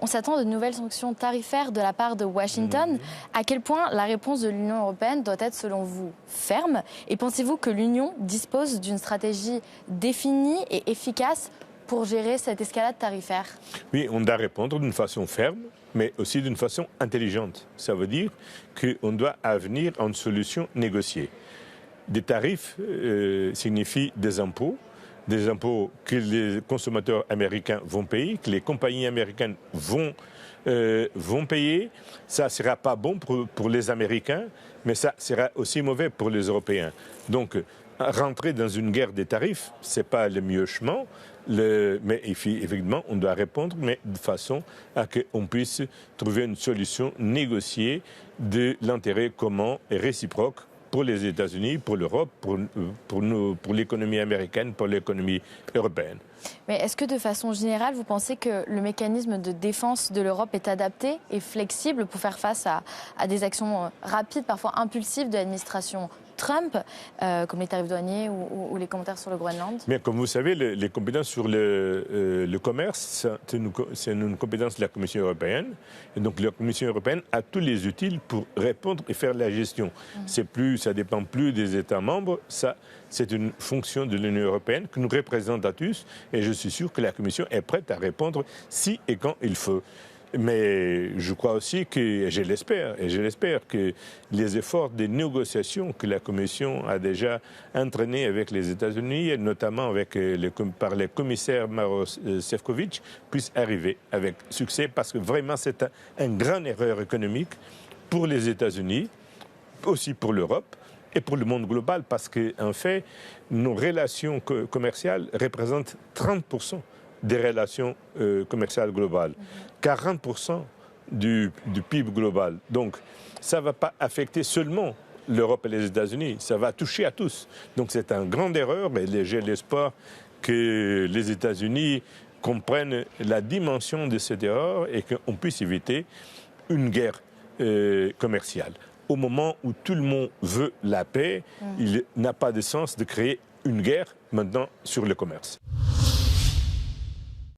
on s'attend de nouvelles sanctions tarifaires de la part de Washington. À quel point la réponse de l'Union européenne doit être, selon vous, ferme? Et pensez-vous que l'Union dispose d'une stratégie définie et efficace pour gérer cette escalade tarifaire? Oui, on doit répondre d'une façon ferme, mais aussi d'une façon intelligente. Ça veut dire qu'on doit venir à une solution négociée. Des tarifs signifient des impôts que les consommateurs américains vont payer, que les compagnies américaines vont payer. Ça ne sera pas bon pour les Américains, mais ça sera aussi mauvais pour les Européens. Donc, rentrer dans une guerre des tarifs, ce n'est pas le mieux chemin, mais effectivement, on doit répondre, mais de façon à qu'on puisse trouver une solution négociée de l'intérêt commun et réciproque pour les États-Unis, pour l'Europe, pour l'économie américaine, pour l'économie européenne. Mais est-ce que de façon générale, vous pensez que le mécanisme de défense de l'Europe est adapté et flexible pour faire face à des actions rapides, parfois impulsives de l'administration Trump, comme les tarifs douaniers ou les commentaires sur le Groenland? Mais comme vous savez, les compétences sur le commerce, c'est une compétence de la Commission européenne. Et donc la Commission européenne a tous les outils pour répondre et faire la gestion. Ça ne dépend plus des États membres, c'est une fonction de l'Union européenne que nous représente à tous. Et je suis sûr que la Commission est prête à répondre si et quand il faut. Mais je crois aussi que, je l'espère que les efforts de négociation que la Commission a déjà entraînés avec les États-Unis, notamment par le commissaire Maroš Šefčovič, puissent arriver avec succès, parce que vraiment c'est une grande erreur économique pour les États-Unis, aussi pour l'Europe et pour le monde global, parce qu'en fait, nos relations commerciales représentent 30% des relations commerciales globales, 40% du PIB global. Donc, ça ne va pas affecter seulement l'Europe et les États-Unis, ça va toucher à tous. Donc, c'est une grande erreur, mais j'ai l'espoir que les États-Unis comprennent la dimension de cette erreur et qu'on puisse éviter une guerre commerciale. Au moment où tout le monde veut la paix, il n'a pas de sens de créer une guerre maintenant sur le commerce.